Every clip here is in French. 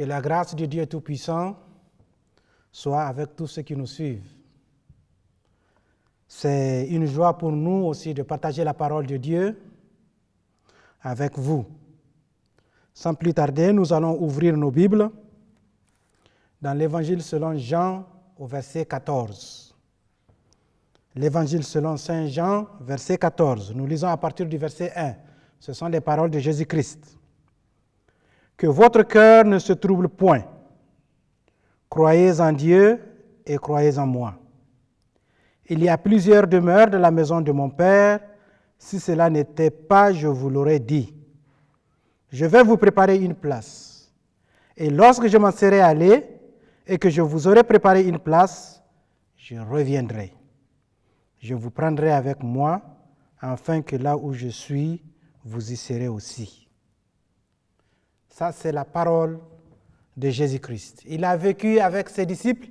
la grâce de Dieu Tout-Puissant soit avec tous ceux qui nous suivent. C'est une joie pour nous aussi de partager la parole de Dieu avec vous. Sans plus tarder, nous allons ouvrir nos Bibles dans l'Évangile selon Jean au verset 14. L'Évangile selon Saint Jean, verset 14. Nous lisons à partir du verset 1. Ce sont les paroles de Jésus-Christ. Que votre cœur ne se trouble point. Croyez en Dieu et croyez en moi. Il y a plusieurs demeures dans la maison de mon Père. Si cela n'était pas, je vous l'aurais dit. Je vais vous préparer une place. Et lorsque je m'en serai allé et que je vous aurai préparé une place, je reviendrai. Je vous prendrai avec moi, afin que là où je suis, vous y serez aussi. Ça, c'est la parole de Jésus-Christ. Il a vécu avec ses disciples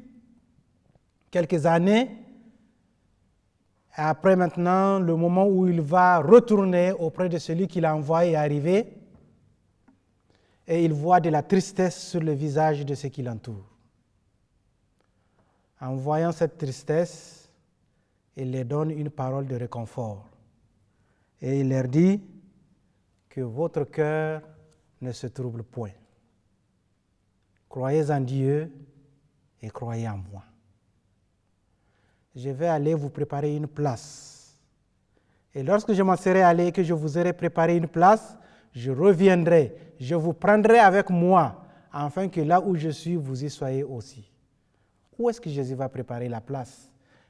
quelques années. Après maintenant, le moment où il va retourner auprès de celui qu'il a envoyé est arrivé, et il voit de la tristesse sur le visage de ceux qui l'entourent. En voyant cette tristesse, il leur donne une parole de réconfort. Et il leur dit que votre cœur ne se trouble point. Croyez en Dieu et croyez en moi. Je vais aller vous préparer une place. Et lorsque je m'en serai allé et que je vous aurai préparé une place, je reviendrai, je vous prendrai avec moi, afin que là où je suis, vous y soyez aussi. Où est-ce que Jésus va préparer la place?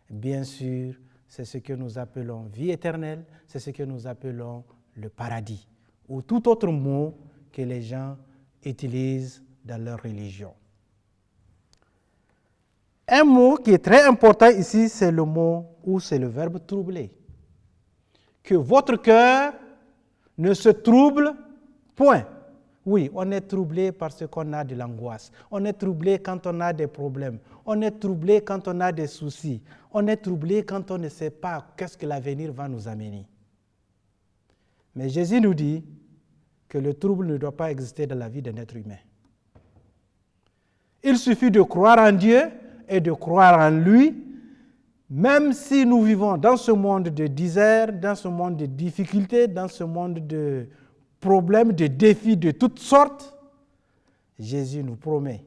Bien sûr, c'est ce que nous appelons vie éternelle, c'est ce que nous appelons le paradis, ou tout autre mot que les gens utilisent dans leur religion. Un mot qui est très important ici, c'est le mot ou c'est le verbe troubler. Que votre cœur ne se trouble point. Oui, on est troublé parce qu'on a de l'angoisse. On est troublé quand on a des problèmes. On est troublé quand on a des soucis. On est troublé quand on ne sait pas qu'est-ce que l'avenir va nous amener. Mais Jésus nous dit que le trouble ne doit pas exister dans la vie d'un être humain. Il suffit de croire en Dieu et de croire en lui, même si nous vivons dans ce monde de disert, dans ce monde de difficultés, dans ce monde de problèmes, de défis de toutes sortes, Jésus nous promet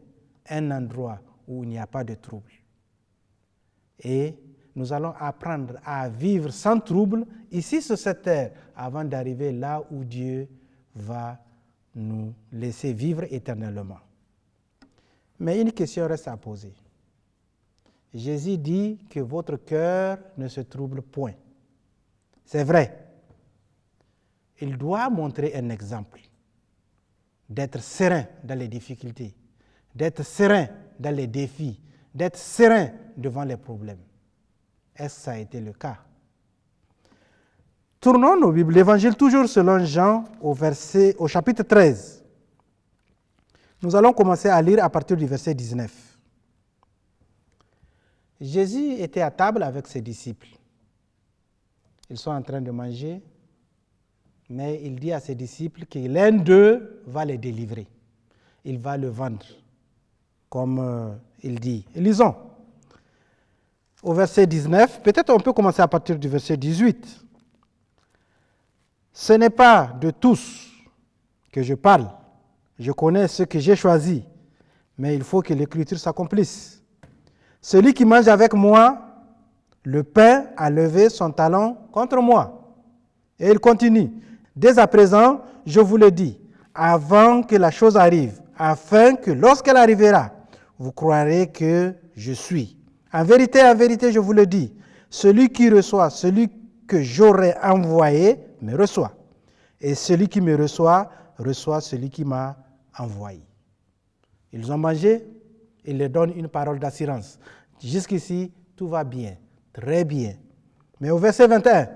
un endroit où il n'y a pas de trouble. Et nous allons apprendre à vivre sans trouble ici sur cette terre avant d'arriver là où Dieu va nous laisser vivre éternellement. Mais une question reste à poser. Jésus dit que votre cœur ne se trouble point. C'est vrai. Il doit montrer un exemple d'être serein dans les difficultés, d'être serein dans les défis, d'être serein devant les problèmes. Est-ce que ça a été le cas? Tournons nos Bibles, l'Évangile toujours selon Jean au chapitre 13. Nous allons commencer à lire à partir du verset 19. Jésus était à table avec ses disciples. Ils sont en train de manger, mais il dit à ses disciples que l'un d'eux va les délivrer. Il va le vendre, comme il dit. Lisons. Au verset 19, peut-être on peut commencer à partir du verset 18. Ce n'est pas de tous que je parle. Je connais ceux que j'ai choisis, mais il faut que l'Écriture s'accomplisse. Celui qui mange avec moi, le pain a levé son talon contre moi. Et il continue. Dès à présent, je vous le dis, avant que la chose arrive, afin que lorsqu'elle arrivera, vous croirez que je suis. En vérité, je vous le dis, celui qui reçoit, celui que j'aurai envoyé, me reçoit. Et celui qui me reçoit, reçoit celui qui m'a envoyé. Ils ont mangé, il leur donne une parole d'assurance. Jusqu'ici, tout va bien, très bien. Mais au verset 21,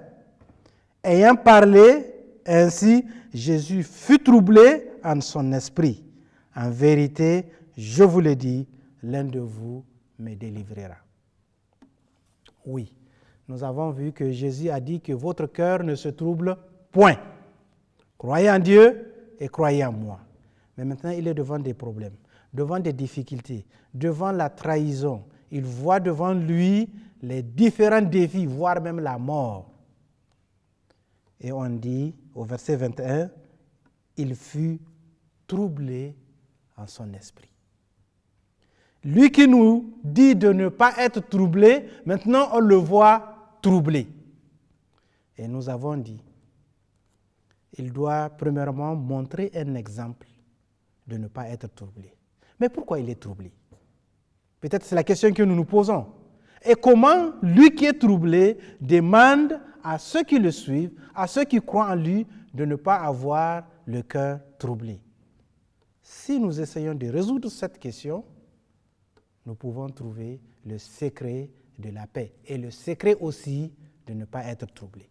ayant parlé ainsi, Jésus fut troublé en son esprit. En vérité, je vous le dis, l'un de vous me délivrera. Oui, nous avons vu que Jésus a dit que votre cœur ne se trouble point. Croyez en Dieu et croyez en moi. Mais maintenant, il est devant des problèmes. devant des difficultés, devant la trahison, il voit devant lui les différents défis, voire même la mort. Et on dit au verset 21, il fut troublé en son esprit. Lui qui nous dit de ne pas être troublé, maintenant on le voit troublé. Et nous avons dit, il doit premièrement montrer un exemple de ne pas être troublé. Mais pourquoi il est troublé? Peut-être c'est la question que nous nous posons. Et comment lui qui est troublé demande à ceux qui le suivent, à ceux qui croient en lui, de ne pas avoir le cœur troublé? Si nous essayons de résoudre cette question, nous pouvons trouver le secret de la paix et le secret aussi de ne pas être troublé.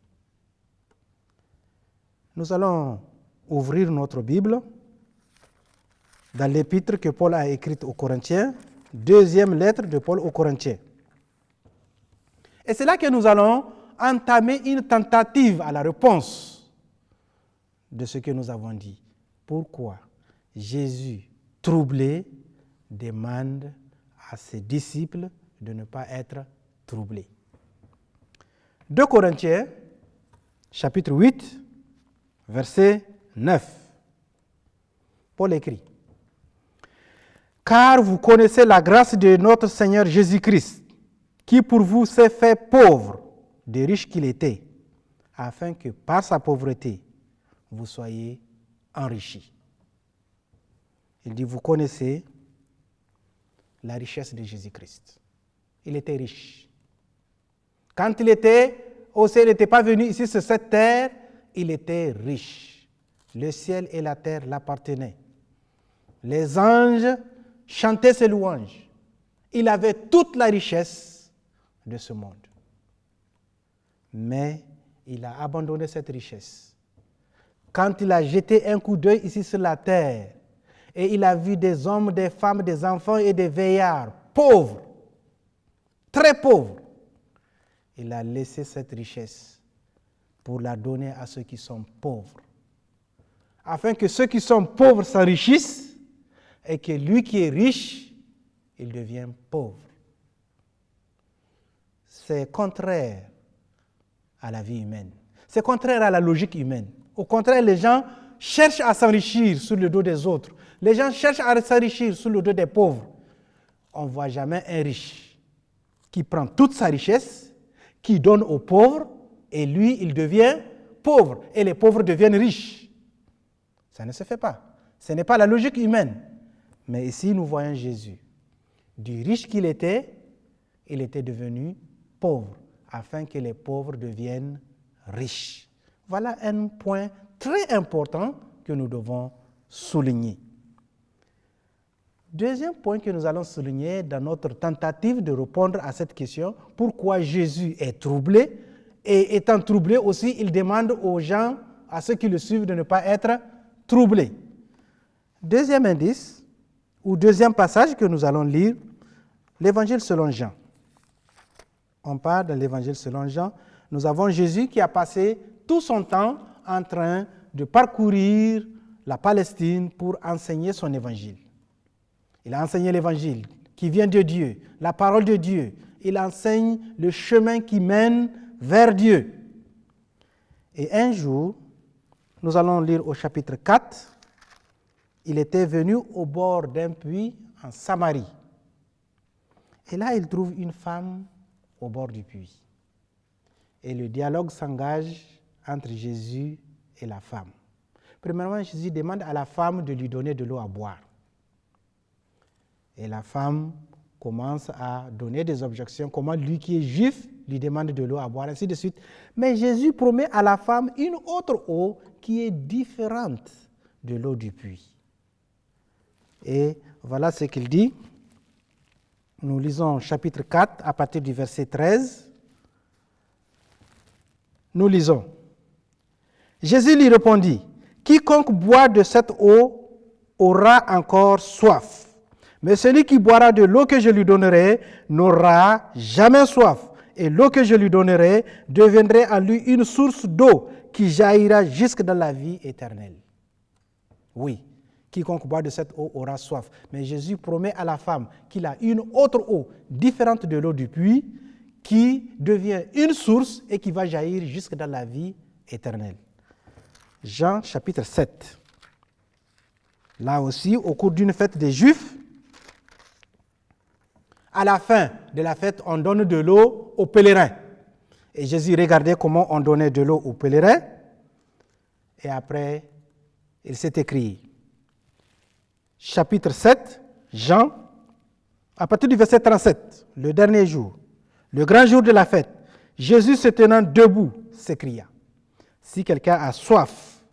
Nous allons ouvrir notre Bible dans l'épître que Paul a écrite aux Corinthiens, deuxième lettre de Paul aux Corinthiens. Et c'est là que nous allons entamer une tentative à la réponse de ce que nous avons dit. Pourquoi Jésus, troublé, demande à ses disciples de ne pas être troublés. 2 Corinthiens, chapitre 8, verset 9. Paul écrit, « Car vous connaissez la grâce de notre Seigneur Jésus-Christ, qui pour vous s'est fait pauvre, de riche qu'il était, afin que par sa pauvreté, vous soyez enrichis. » Il dit, vous connaissez la richesse de Jésus-Christ. Il était riche. Quand il était au ciel, il n'était pas venu ici sur cette terre, il était riche. Le ciel et la terre l'appartenaient. Les anges chantaient ses louanges. Il avait toute la richesse de ce monde. Mais il a abandonné cette richesse. Quand il a jeté un coup d'œil ici sur la terre, et il a vu des hommes, des femmes, des enfants et des vieillards, pauvres, très pauvres, il a laissé cette richesse pour la donner à ceux qui sont pauvres, afin que ceux qui sont pauvres s'enrichissent et que lui qui est riche, il devient pauvre. C'est contraire à la vie humaine. C'est contraire à la logique humaine. Au contraire, les gens cherchent à s'enrichir sur le dos des autres. Les gens cherchent à s'enrichir sur le dos des pauvres. On ne voit jamais un riche qui prend toute sa richesse, qui donne aux pauvres, et lui, il devient pauvre, et les pauvres deviennent riches. Ça ne se fait pas. Ce n'est pas la logique humaine. Mais ici, nous voyons Jésus. Du riche qu'il était, il était devenu pauvre, afin que les pauvres deviennent riches. Voilà un point très important que nous devons souligner. Deuxième point que nous allons souligner dans notre tentative de répondre à cette question, pourquoi Jésus est troublé, et étant troublé aussi, il demande aux gens, à ceux qui le suivent, de ne pas être troublés. Deuxième indice, ou deuxième passage que nous allons lire, l'Évangile selon Jean. On parle de l'Évangile selon Jean. Nous avons Jésus qui a passé tout son temps en train de parcourir la Palestine pour enseigner son Évangile. Il a enseigné l'Évangile qui vient de Dieu, la parole de Dieu. Il enseigne le chemin qui mène vers Dieu. Et un jour, nous allons lire au chapitre 4, il était venu au bord d'un puits en Samarie. Et là, il trouve une femme au bord du puits. Et le dialogue s'engage entre Jésus et la femme. Premièrement, Jésus demande à la femme de lui donner de l'eau à boire. Et la femme commence à donner des objections. Comment lui qui est juif lui demande de l'eau à boire, ainsi de suite. Mais Jésus promet à la femme une autre eau qui est différente de l'eau du puits. Et voilà ce qu'il dit. Nous lisons chapitre 4 à partir du verset 13. Nous lisons. Jésus lui répondit, « Quiconque boit de cette eau aura encore soif. Mais celui qui boira de l'eau que je lui donnerai n'aura jamais soif. Et l'eau que je lui donnerai deviendra à lui une source d'eau qui jaillira jusque dans la vie éternelle. » Oui, Quiconque boit de cette eau aura soif. Mais Jésus promet à la femme qu'il a une autre eau, différente de l'eau du puits, qui devient une source et qui va jaillir jusque dans la vie éternelle. Jean chapitre 7. Là aussi, au cours d'une fête des Juifs, à la fin de la fête, on donne de l'eau aux pèlerins. Et Jésus regardait comment on donnait de l'eau aux pèlerins. Et après, il s'est écrit. Chapitre 7, Jean, à partir du verset 37, le dernier jour, le grand jour de la fête, Jésus se tenant debout s'écria, « Si quelqu'un a soif,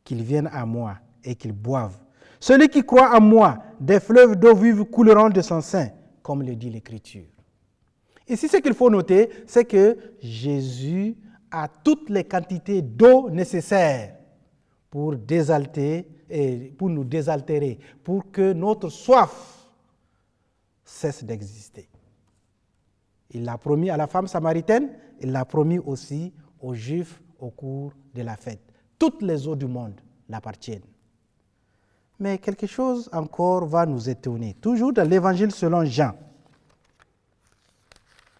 qu'il vienne à moi et qu'il boive. Celui qui croit en moi, des fleuves d'eau vive couleront de son sein, comme le dit l'Écriture. » Ici, ce qu'il faut noter, c'est que Jésus a toutes les quantités d'eau nécessaires pour désaltérer et pour nous désaltérer, pour que notre soif cesse d'exister. Il l'a promis à la femme samaritaine, il l'a promis aussi aux Juifs au cours de la fête. Toutes les eaux du monde l'appartiennent. Mais quelque chose encore va nous étonner. Toujours dans l'Évangile selon Jean.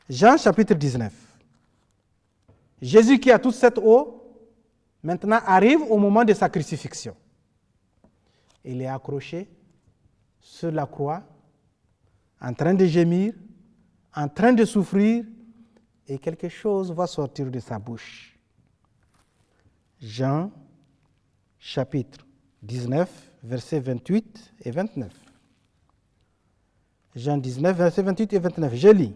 Jean chapitre 19. Jésus qui a toute cette eau, maintenant arrive au moment de sa crucifixion. Il est accroché sur la croix, en train de gémir, en train de souffrir, et quelque chose va sortir de sa bouche. Jean, chapitre 19, versets 28 et 29. Jean 19, versets 28 et 29. Je lis.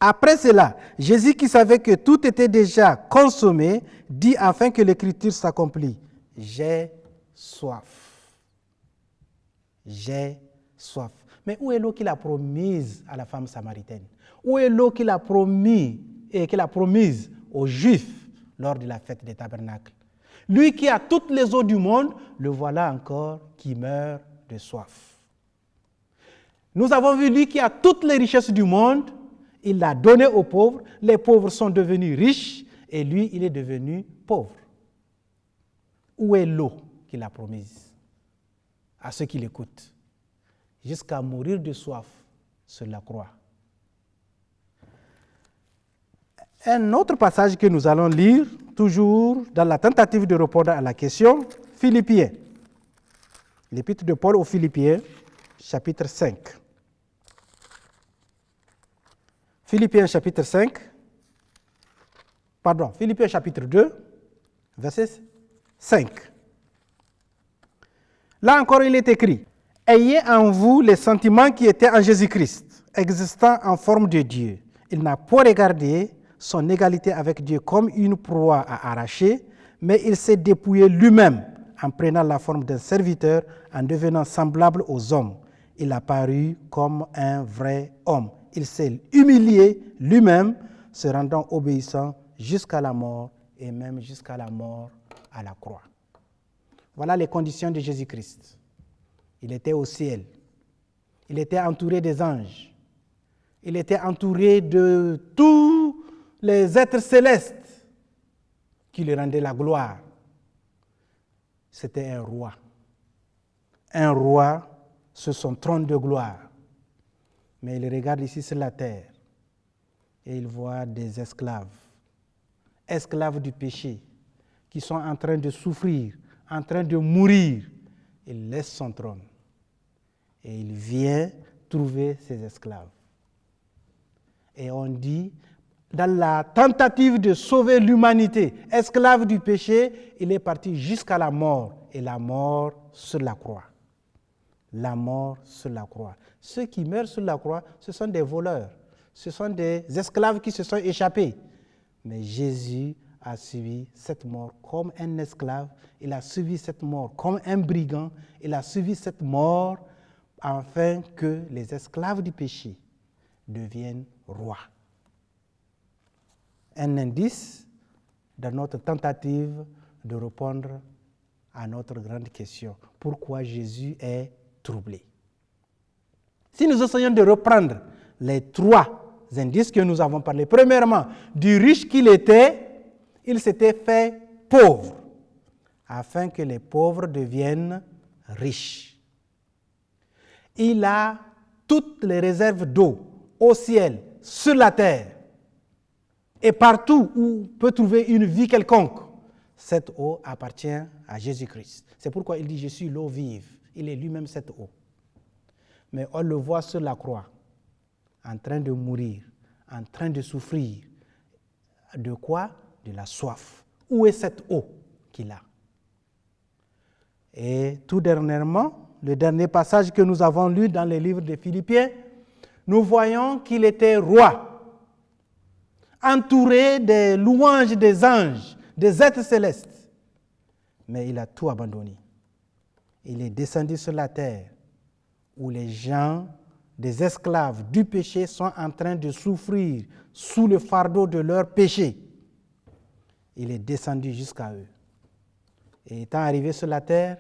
Après cela, Jésus, qui savait que tout était déjà consommé, dit afin que l'Écriture s'accomplisse, « J'ai soif. J'ai soif. » Mais où est l'eau qu'il a promise à la femme samaritaine? Où est l'eau qu'il a promis et qu'il a promise aux Juifs lors de la fête des tabernacles? Lui qui a toutes les eaux du monde, le voilà encore qui meurt de soif. Nous avons vu lui qui a toutes les richesses du monde, il l'a donné aux pauvres, les pauvres sont devenus riches et lui, il est devenu pauvre. Où est l'eau qu'il a promise à ceux qui l'écoutent? Jusqu'à mourir de soif sur la croix. Un autre passage que nous allons lire, toujours dans la tentative de répondre à la question, Philippiens. L'épître de Paul aux Philippiens, chapitre 5. Philippiens chapitre 5, Philippiens chapitre 2, verset 5. Là encore, il est écrit, « Ayez en vous les sentiments qui étaient en Jésus-Christ, existant en forme de Dieu. Il n'a pas regardé son égalité avec Dieu comme une proie à arracher, mais il s'est dépouillé lui-même en prenant la forme d'un serviteur, en devenant semblable aux hommes. Il a paru comme un vrai homme. Il s'est humilié lui-même, se rendant obéissant jusqu'à la mort et même jusqu'à la mort à la croix. » Voilà les conditions de Jésus-Christ. Il était au ciel. Il était entouré des anges. Il était entouré de tous les êtres célestes qui lui rendaient la gloire. C'était un roi. Un roi sur son trône de gloire. Mais il regarde ici sur la terre et il voit des esclaves, esclaves du péché, qui sont en train de souffrir, en train de mourir. Il laisse son trône et il vient trouver ses esclaves. Et on dit, dans la tentative de sauver l'humanité, esclave du péché, il est parti jusqu'à la mort, et la mort sur la croix. La mort sur la croix. Ceux qui meurent sur la croix, ce sont des voleurs, ce sont des esclaves qui se sont échappés. Mais Jésus a suivi cette mort comme un esclave, il a suivi cette mort comme un brigand, il a suivi cette mort afin que les esclaves du péché deviennent rois. Un indice dans notre tentative de répondre à notre grande question. Pourquoi Jésus est troublé? Si nous essayons de reprendre les trois indices que nous avons parlé, premièrement, du riche qu'il était, il s'était fait pauvre, afin que les pauvres deviennent riche. Il a toutes les réserves d'eau au ciel, sur la terre, et partout où on peut trouver une vie quelconque. Cette eau appartient à Jésus-Christ. C'est pourquoi il dit « Je suis l'eau vive ». Il est lui-même cette eau. Mais on le voit sur la croix, en train de mourir, en train de souffrir. De quoi? De la soif. Où est cette eau qu'il a? Et tout dernièrement, le dernier passage que nous avons lu dans les livres des Philippiens, nous voyons qu'il était roi, entouré des louanges des anges, des êtres célestes. Mais il a tout abandonné. Il est descendu sur la terre où les gens, des esclaves du péché, sont en train de souffrir sous le fardeau de leur péché. Il est descendu jusqu'à eux. Et étant arrivé sur la terre,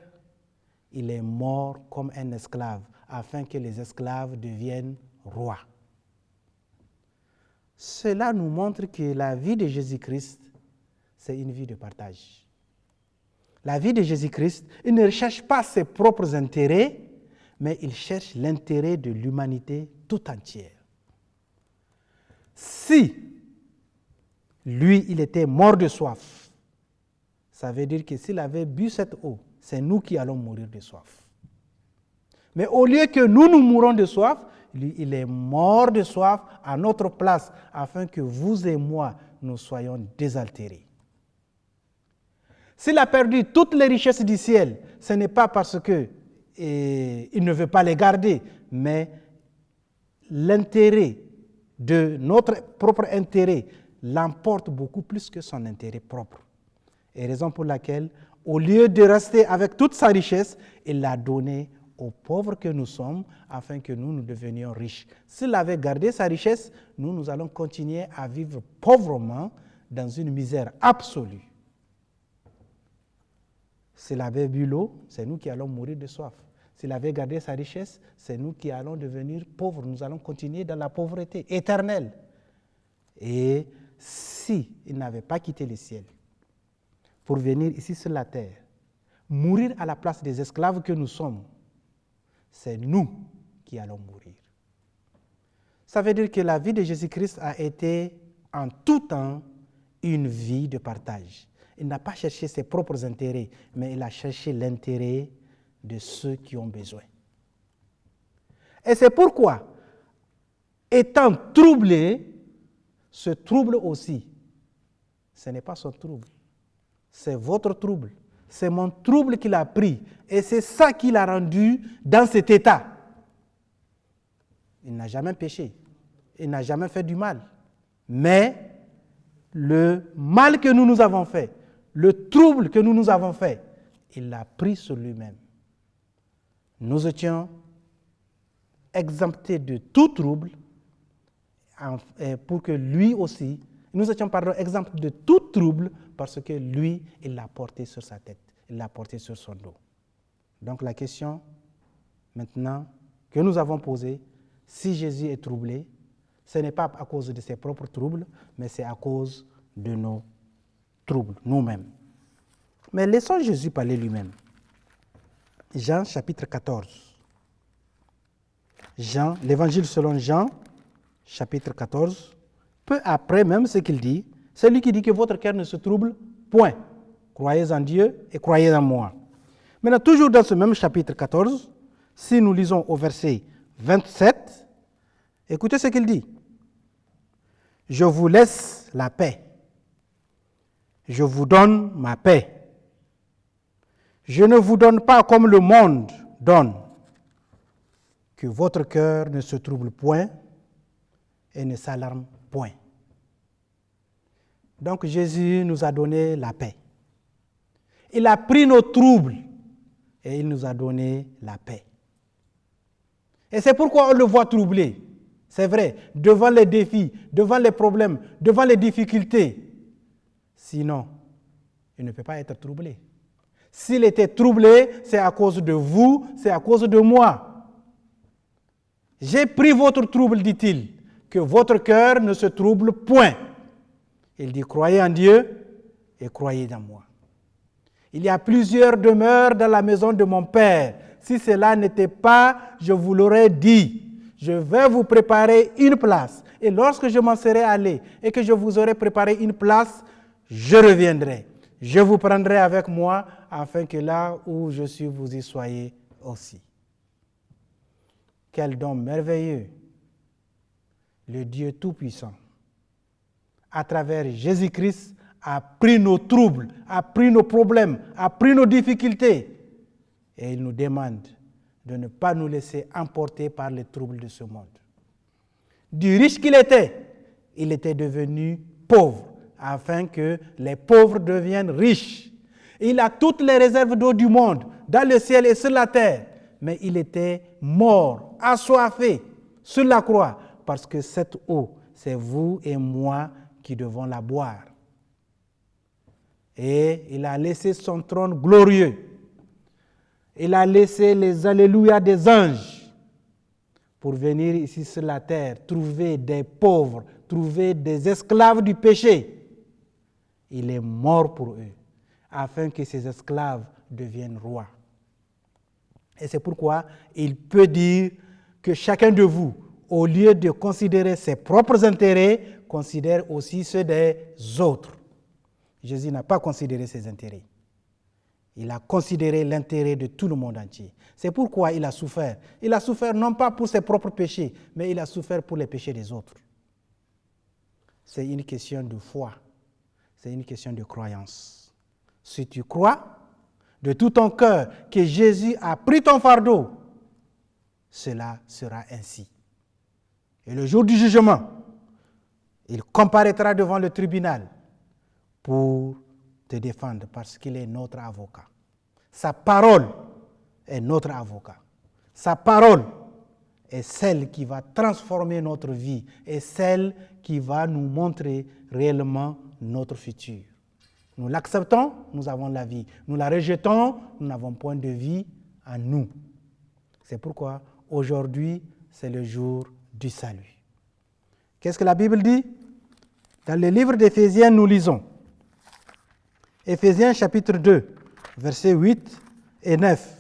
il est mort comme un esclave, afin que les esclaves deviennent rois. Cela nous montre que la vie de Jésus-Christ, c'est une vie de partage. La vie de Jésus-Christ, il ne recherche pas ses propres intérêts, mais il cherche l'intérêt de l'humanité tout entière. Si lui, il était mort de soif, ça veut dire que s'il avait bu cette eau, c'est nous qui allons mourir de soif. Mais au lieu que nous mourons de soif, lui, il est mort de soif à notre place, afin que vous et moi, nous soyons désaltérés. S'il a perdu toutes les richesses du ciel, ce n'est pas parce qu'il ne veut pas les garder, mais l'intérêt de notre propre intérêt l'emporte beaucoup plus que son intérêt propre. Et raison pour laquelle, au lieu de rester avec toute sa richesse, il l'a donnée aux pauvres que nous sommes, afin que nous devenions riches. S'il avait gardé sa richesse, nous allons continuer à vivre pauvrement dans une misère absolue. S'il avait bu l'eau, c'est nous qui allons mourir de soif. S'il avait gardé sa richesse, c'est nous qui allons devenir pauvres. Nous allons continuer dans la pauvreté éternelle. Et si il n'avait pas quitté le ciel pour venir ici sur la terre, mourir à la place des esclaves que nous sommes, c'est nous qui allons mourir. Ça veut dire que la vie de Jésus-Christ a été en tout temps une vie de partage. Il n'a pas cherché ses propres intérêts, mais il a cherché l'intérêt de ceux qui ont besoin. Et c'est pourquoi, étant troublé, ce trouble aussi, ce n'est pas son trouble, c'est votre trouble. C'est mon trouble qu'il a pris, et c'est ça qui l'a rendu dans cet état. Il n'a jamais péché, il n'a jamais fait du mal, mais le mal que nous avons fait, le trouble que nous avons fait, il l'a pris sur lui-même. Nous étions exemptés de tout trouble pour que lui aussi, nous étions exemptés de tout trouble parce que lui, il l'a porté sur sa tête, il l'a porté sur son dos. Donc la question maintenant que nous avons posée, si Jésus est troublé, ce n'est pas à cause de ses propres troubles, mais c'est à cause de nos troubles, nous-mêmes. Mais laissons Jésus parler lui-même. Jean chapitre 14. Jean, l'évangile selon Jean, chapitre 14. Peu après même ce qu'il dit, c'est lui qui dit que votre cœur ne se trouble point. Croyez en Dieu et croyez en moi. Maintenant, toujours dans ce même chapitre 14, si nous lisons au verset 27, écoutez ce qu'il dit. Je vous laisse la paix. Je vous donne ma paix. Je ne vous donne pas comme le monde donne. Que votre cœur ne se trouble point et ne s'alarme point. Donc Jésus nous a donné la paix. Il a pris nos troubles et il nous a donné la paix. Et c'est pourquoi on le voit troublé. C'est vrai, devant les défis, devant les problèmes, devant les difficultés. Sinon, il ne peut pas être troublé. S'il était troublé, c'est à cause de vous, c'est à cause de moi. J'ai pris votre trouble, dit-il, que votre cœur ne se trouble point. Il dit, croyez en Dieu et croyez en moi. Il y a plusieurs demeures dans la maison de mon Père. Si cela n'était pas, je vous l'aurais dit. Je vais vous préparer une place. Et lorsque je m'en serai allé et que je vous aurai préparé une place, je reviendrai. Je vous prendrai avec moi afin que là où je suis, vous y soyez aussi. Quel don merveilleux! Le Dieu Tout-Puissant, à travers Jésus-Christ, a pris nos troubles, a pris nos problèmes, a pris nos difficultés. Et il nous demande de ne pas nous laisser emporter par les troubles de ce monde. Du riche qu'il était, il était devenu pauvre, afin que les pauvres deviennent riches. Il a toutes les réserves d'eau du monde, dans le ciel et sur la terre, mais il était mort, assoiffé sur la croix, parce que cette eau, c'est vous et moi qui devons la boire. Et il a laissé son trône glorieux. Il a laissé les alléluia des anges pour venir ici sur la terre, trouver des pauvres, trouver des esclaves du péché. Il est mort pour eux, afin que ces esclaves deviennent rois. Et c'est pourquoi il peut dire que chacun de vous, au lieu de considérer ses propres intérêts, considère aussi ceux des autres. Jésus n'a pas considéré ses intérêts. Il a considéré l'intérêt de tout le monde entier. C'est pourquoi il a souffert. Il a souffert non pas pour ses propres péchés, mais il a souffert pour les péchés des autres. C'est une question de foi. C'est une question de croyance. Si tu crois de tout ton cœur que Jésus a pris ton fardeau, cela sera ainsi. Et le jour du jugement, il comparaîtra devant le tribunal pour te défendre parce qu'il est notre avocat. Sa parole est notre avocat. Sa parole est celle qui va transformer notre vie et celle qui va nous montrer réellement notre futur. Nous l'acceptons, nous avons la vie. Nous la rejetons, nous n'avons point de vie en nous. C'est pourquoi aujourd'hui, c'est le jour du salut. Qu'est-ce que la Bible dit? Dans le livre d'Éphésiens, nous lisons. Éphésiens chapitre 2, versets 8 et 9.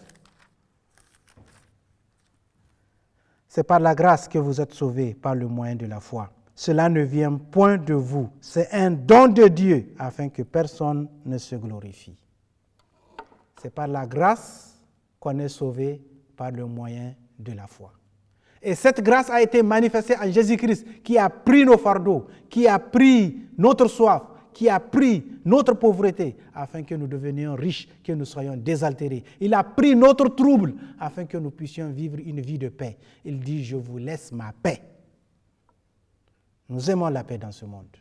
C'est par la grâce que vous êtes sauvés par le moyen de la foi. Cela ne vient point de vous, c'est un don de Dieu, afin que personne ne se glorifie. C'est par la grâce qu'on est sauvé par le moyen de la foi. Et cette grâce a été manifestée en Jésus-Christ, qui a pris nos fardeaux, qui a pris notre soif, qui a pris notre pauvreté, afin que nous devenions riches, que nous soyons désaltérés. Il a pris notre trouble, afin que nous puissions vivre une vie de paix. Il dit, je vous laisse ma paix. Nous aimons la paix dans ce monde.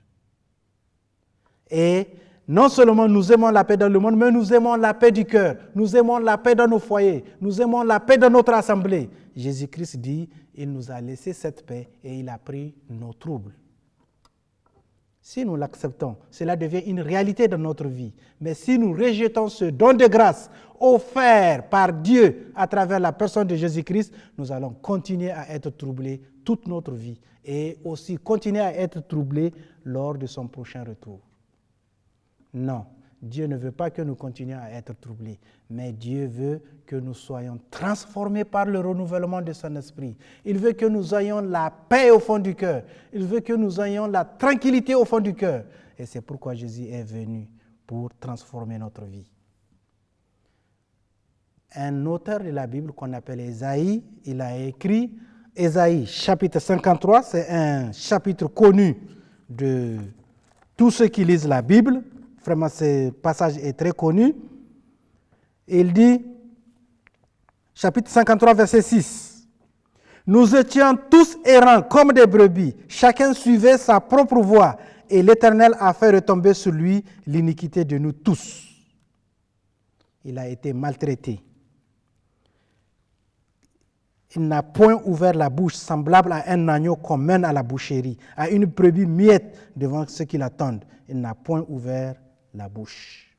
Et non seulement nous aimons la paix dans le monde, mais nous aimons la paix du cœur. Nous aimons la paix dans nos foyers. Nous aimons la paix dans notre assemblée. Jésus-Christ dit, il nous a laissé cette paix et il a pris nos troubles. Si nous l'acceptons, cela devient une réalité dans notre vie. Mais si nous rejetons ce don de grâce offert par Dieu à travers la personne de Jésus-Christ, nous allons continuer à être troublés toute notre vie et aussi continuer à être troublés lors de son prochain retour. Non, Dieu ne veut pas que nous continuions à être troublés, mais Dieu veut que nous soyons transformés par le renouvellement de son esprit. Il veut que nous ayons la paix au fond du cœur. Il veut que nous ayons la tranquillité au fond du cœur. Et c'est pourquoi Jésus est venu pour transformer notre vie. Un auteur de la Bible qu'on appelle Ésaïe, il a écrit Ésaïe chapitre 53, c'est un chapitre connu de tous ceux qui lisent la Bible. Vraiment, ce passage est très connu. Il dit, chapitre 53, verset 6, « Nous étions tous errants comme des brebis, chacun suivait sa propre voie, et l'Éternel a fait retomber sur lui l'iniquité de nous tous. » Il a été maltraité. Il n'a point ouvert la bouche, semblable à un agneau qu'on mène à la boucherie, à une brebis muette devant ceux qui l'attendent. Il n'a point ouvert la bouche.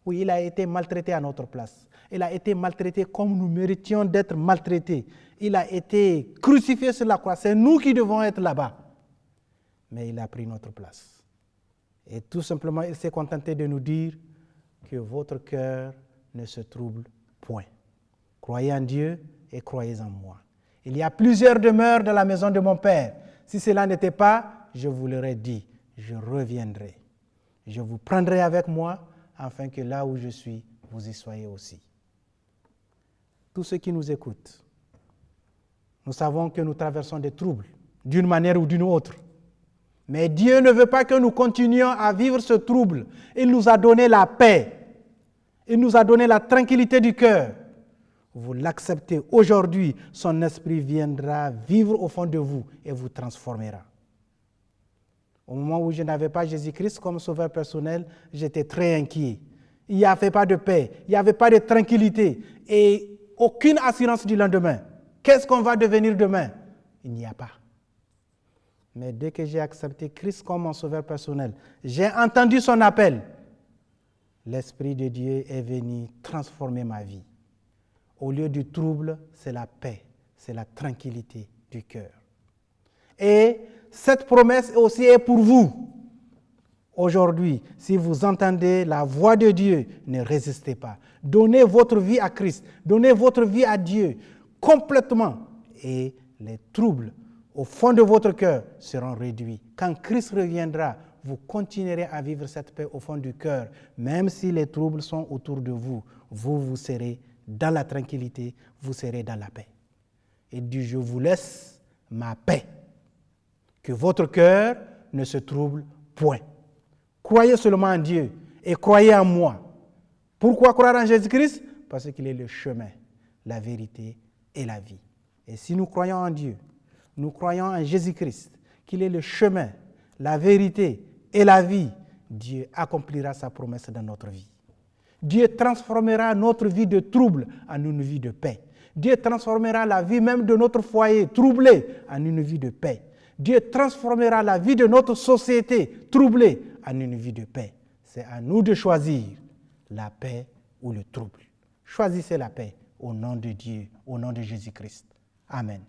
Oui, il a été maltraité à notre place. Il a été maltraité comme nous méritions d'être maltraités. Il a été crucifié sur la croix. C'est nous qui devons être là-bas. Mais il a pris notre place. Et tout simplement, il s'est contenté de nous dire, que votre cœur ne se trouble point. Croyez en Dieu et croyez en moi. Il y a plusieurs demeures dans la maison de mon Père. Si cela n'était pas, je vous l'aurais dit, je reviendrai. Je vous prendrai avec moi, afin que là où je suis, vous y soyez aussi. Tous ceux qui nous écoutent, nous savons que nous traversons des troubles, d'une manière ou d'une autre. Mais Dieu ne veut pas que nous continuions à vivre ce trouble. Il nous a donné la paix. Il nous a donné la tranquillité du cœur. Vous l'acceptez aujourd'hui, son esprit viendra vivre au fond de vous et vous transformera. Au moment où je n'avais pas Jésus-Christ comme sauveur personnel, j'étais très inquiet. Il n'y avait pas de paix, il n'y avait pas de tranquillité et aucune assurance du lendemain. Qu'est-ce qu'on va devenir demain? Il n'y a pas. Mais dès que j'ai accepté Christ comme mon sauveur personnel, j'ai entendu son appel. L'Esprit de Dieu est venu transformer ma vie. Au lieu du trouble, c'est la paix, c'est la tranquillité du cœur. Et cette promesse aussi est pour vous. Aujourd'hui, si vous entendez la voix de Dieu, ne résistez pas. Donnez votre vie à Christ, donnez votre vie à Dieu complètement. Et les troubles au fond de votre cœur seront réduits. Quand Christ reviendra, vous continuerez à vivre cette paix au fond du cœur. Même si les troubles sont autour de vous, vous serez dans la tranquillité, vous serez dans la paix. Et dit, je vous laisse ma paix. Que votre cœur ne se trouble point. Croyez seulement en Dieu et croyez en moi. Pourquoi croire en Jésus-Christ? Parce qu'il est le chemin, la vérité et la vie. Et si nous croyons en Dieu, nous croyons en Jésus-Christ, qu'il est le chemin, la vérité et la vie, Dieu accomplira sa promesse dans notre vie. Dieu transformera notre vie de trouble en une vie de paix. Dieu transformera la vie même de notre foyer troublé en une vie de paix. Dieu transformera la vie de notre société troublée en une vie de paix. C'est à nous de choisir la paix ou le trouble. Choisissez la paix au nom de Dieu, au nom de Jésus-Christ. Amen.